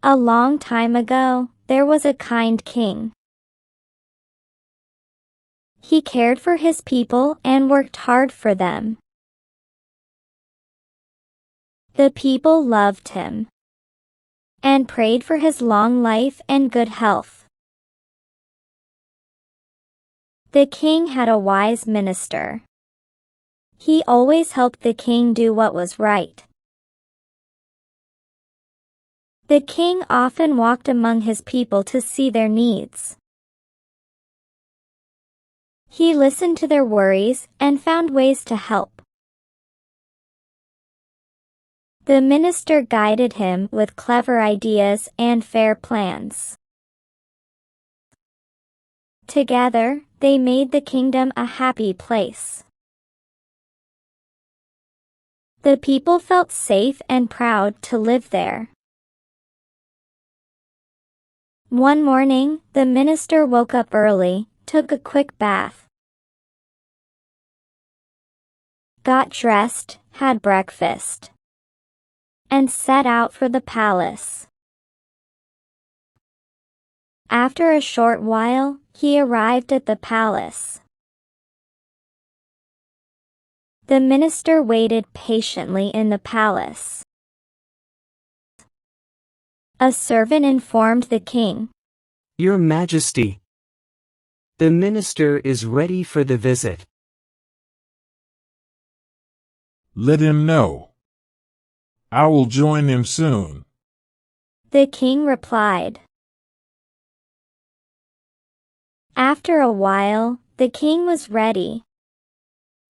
A long time ago, there was a kind king. He cared for his people and worked hard for them. The people loved him and prayed for his long life and good health. The king had a wise minister. He always helped the king do what was right. The king often walked among his people to see their needs. He listened to their worries and found ways to help. The minister guided him with clever ideas and fair plans. Together, they made the kingdom a happy place. The people felt safe and proud to live there. One morning, the minister woke up early, took a quick bath, got dressed, had breakfast, and set out for the palace. After a short while, he arrived at the palace. The minister waited patiently in the palace. A servant informed the king, "Your Majesty, the minister is ready for the visit." "Let him know. I will join him soon," the king replied. After a while, the king was ready,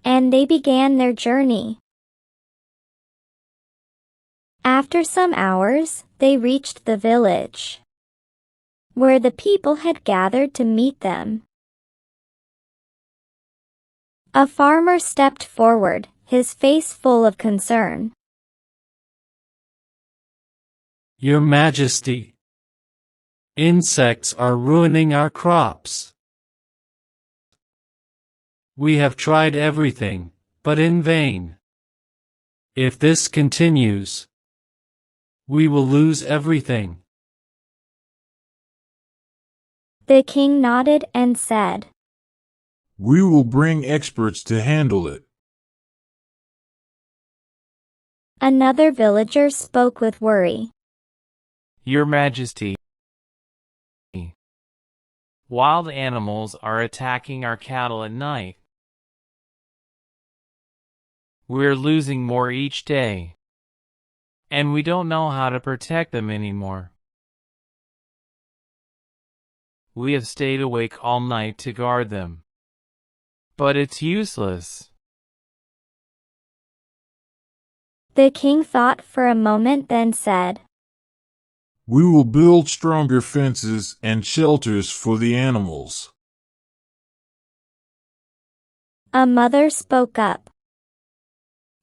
and they began their journey. After some hours, they reached the village, where the people had gathered to meet them. A farmer stepped forward, his face full of concern. "Your Majesty, insects are ruining our crops. We have tried everything, but in vain. If this continues, we will lose everything." The king nodded and said, "We will bring experts to handle it." Another villager spoke with worry. "Your Majesty, wild animals are attacking our cattle at night. We're losing more each day, and we don't know how to protect them anymore. We have stayed awake all night to guard them, but it's useless." The king thought for a moment, then said, "We will build stronger fences and shelters for the animals." A mother spoke up.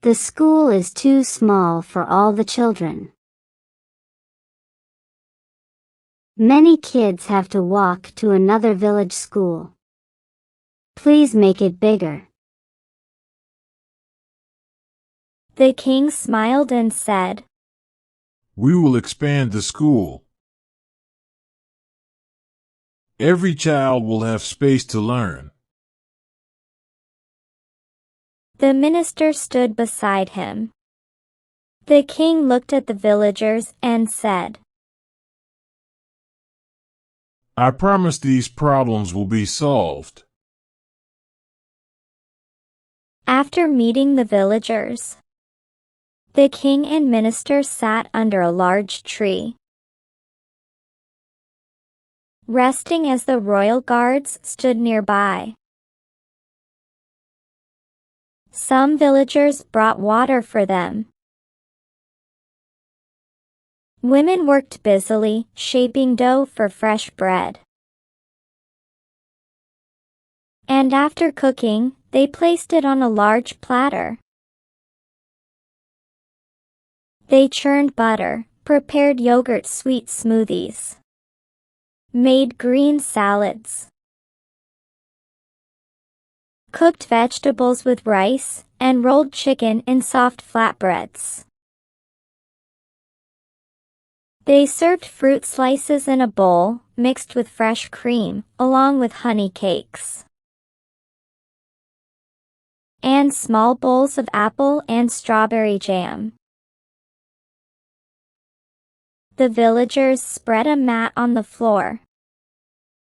"The school is too small for all the children. Many kids have to walk to another village school. Please make it bigger." The king smiled and said, "We will expand the school. Every child will have space to learn." The minister stood beside him. The king looked at the villagers and said, "I promise these problems will be solved." After meeting the villagers, the king and minister sat under a large tree, resting as the royal guards stood nearby. Some villagers brought water for them. Women worked busily, shaping dough for fresh bread. And after cooking, they placed it on a large platter. They churned butter, prepared yogurt sweet smoothies, made green salads, cooked vegetables with rice, and rolled chicken in soft flatbreads. They served fruit slices in a bowl, mixed with fresh cream, along with honey cakes, and small bowls of apple and strawberry jam. The villagers spread a mat on the floor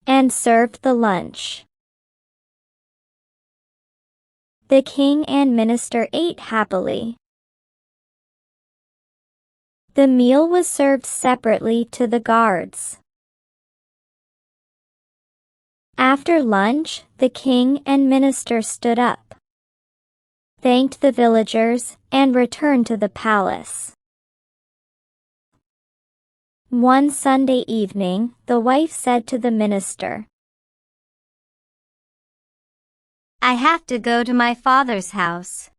and served the lunch. The king and minister ate happily. The meal was served separately to the guards. After lunch, the king and minister stood up, thanked the villagers, and returned to the palace. One Sunday evening, the wife said to the minister, I have to go to my father's house.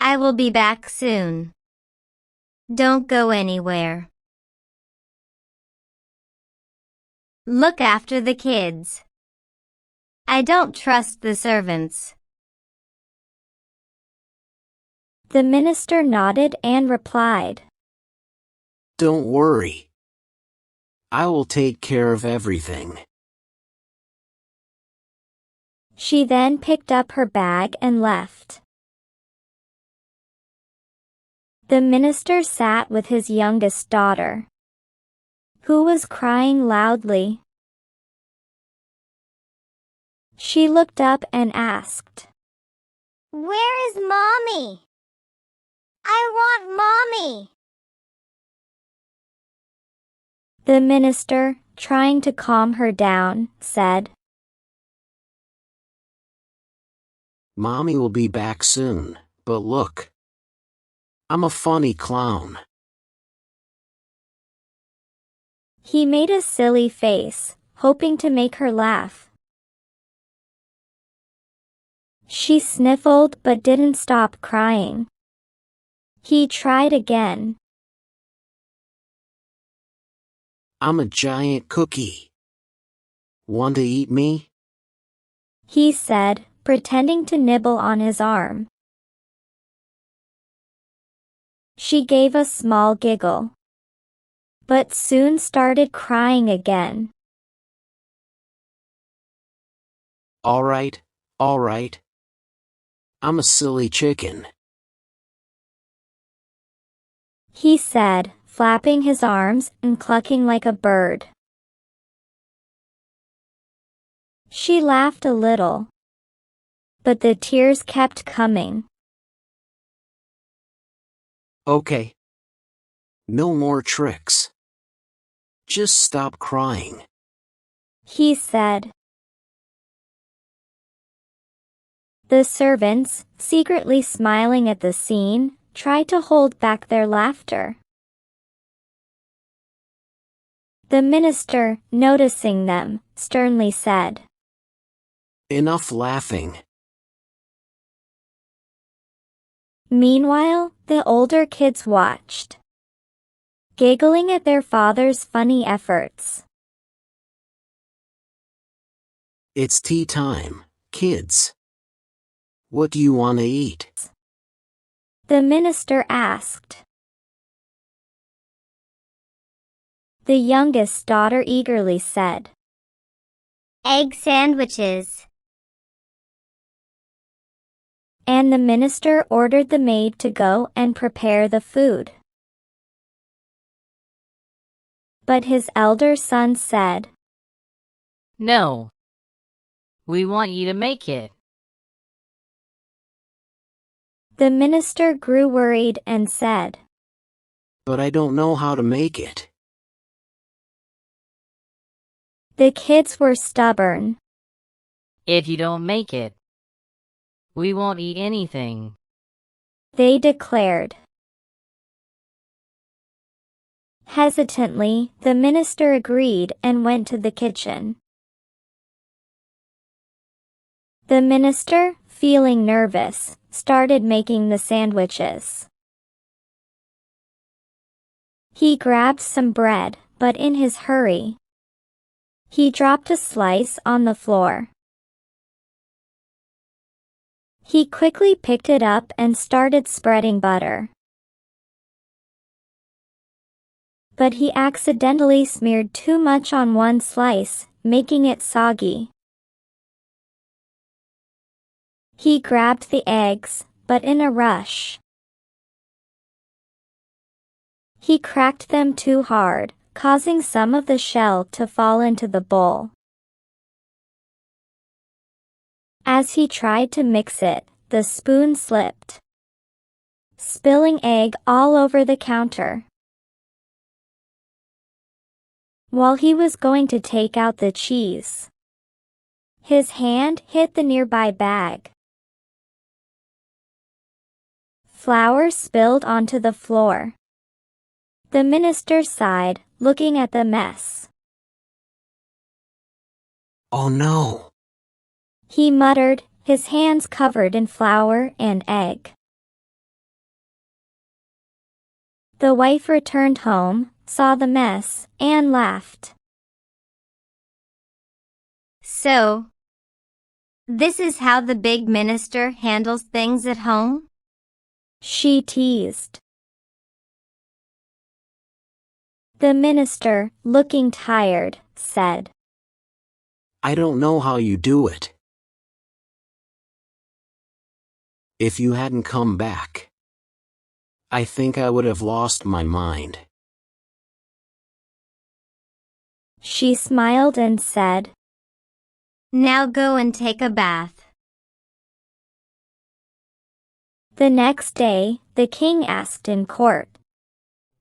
I will be back soon. Don't go anywhere. Look after the kids. I don't trust the servants. The minister nodded and replied, Don't worry. I will take care of everything. She then picked up her bag and left. The minister sat with his youngest daughter, who was crying loudly. She looked up and asked, Where is Mommy? I want Mommy. The minister, trying to calm her down, said, Mommy will be back soon, but look. I'm a funny clown. He made a silly face, hoping to make her laugh. She sniffled but didn't stop crying. He tried again. I'm a giant cookie. Want to eat me? He said, pretending to nibble on his arm. She gave a small giggle, but soon started crying again. All right. I'm a silly chicken. He said, flapping his arms and clucking like a bird. She laughed a little, but the tears kept coming. Okay. No more tricks. Just stop crying. He said. The servants, secretly smiling at the scene, tried to hold back their laughter. The minister, noticing them, sternly said, Enough laughing. Meanwhile, the older kids watched, giggling at their father's funny efforts. It's tea time, kids. What do you want to eat? The minister asked. The youngest daughter eagerly said, Egg sandwiches. And the minister ordered the maid to go and prepare the food. But his elder son said, No. We want you to make it. The minister grew worried and said, But I don't know how to make it. The kids were stubborn. If you don't make it, we won't eat anything. They declared. Hesitantly, the minister agreed and went to the kitchen. The minister, feeling nervous, started making the sandwiches. He grabbed some bread, but in his hurry, he dropped a slice on the floor. He quickly picked it up and started spreading butter. but he accidentally smeared too much on one slice, making it soggy. He grabbed the eggs, but in a rush. He cracked them too hard, causing some of the shell to fall into the bowl. As he tried to mix it, the spoon slipped, spilling egg all over the counter. While he was going to take out the cheese, his hand hit the nearby bag. Flour spilled onto the floor. The minister sighed, looking at the mess. Oh no! He muttered, his hands covered in flour and egg. The wife returned home, saw the mess, and laughed. So, this is how the big minister handles things at home? She teased. The minister, looking tired, said, I don't know how you do it. If you hadn't come back, I think I would have lost my mind. She smiled and said, Now go and take a bath. The next day, the king asked in court,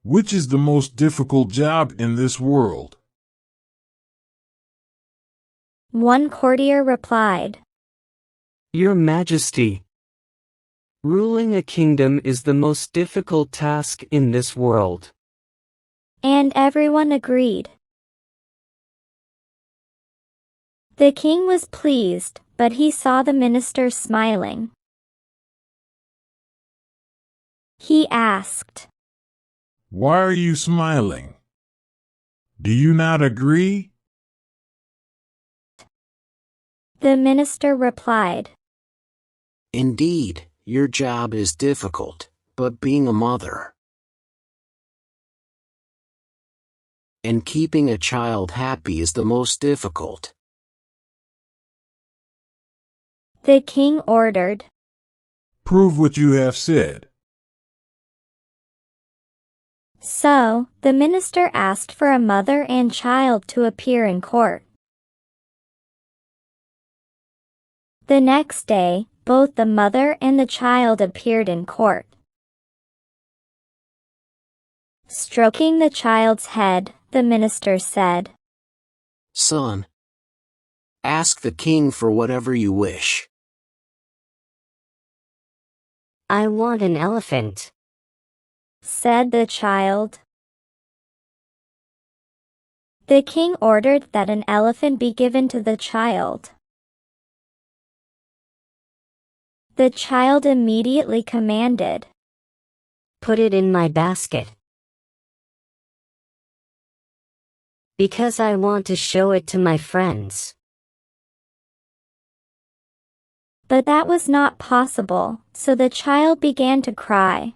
Which is the most difficult job in this world? One courtier replied, Your Majesty, ruling a kingdom is the most difficult task in this world. and everyone agreed. The king was pleased, but he saw the minister smiling. He asked, Why are you smiling? Do you not agree? The minister replied, Indeed, your job is difficult, but being a mother and keeping a child happy is the most difficult. The king ordered. Prove what you have said. So, the minister asked for a mother and child to appear in court. The next day, both the mother and the child appeared in court. Stroking the child's head, the minister said, Son, ask the king for whatever you wish. I want an elephant, said the child. The king ordered that an elephant be given to the child. The child immediately commanded, Put it in my basket, because I want to show it to my friends. But that was not possible, so the child began to cry.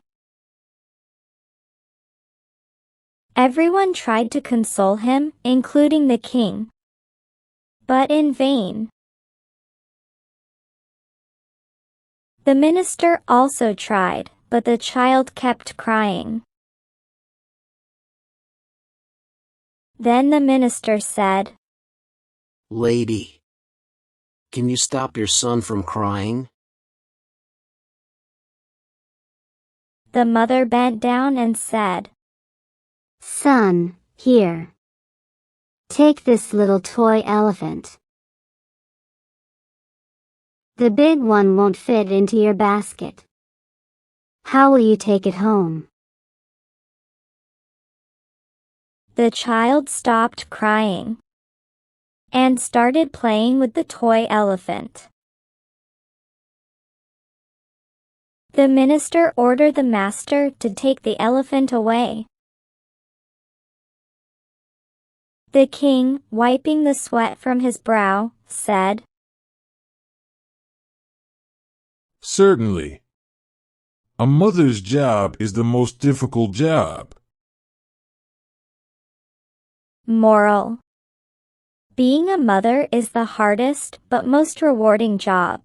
Everyone tried to console him, including the king, but in vain. The minister also tried, but the child kept crying. Then the minister said, Lady, can you stop your son from crying? The mother bent down and said, Son, here. Take this little toy elephant. The big one won't fit into your basket. How will you take it home? The child stopped crying and started playing with the toy elephant. The minister ordered the master to take the elephant away. The king, wiping the sweat from his brow, said, Certainly. A mother's job is the most difficult job. Moral: being a mother is the hardest but most rewarding job.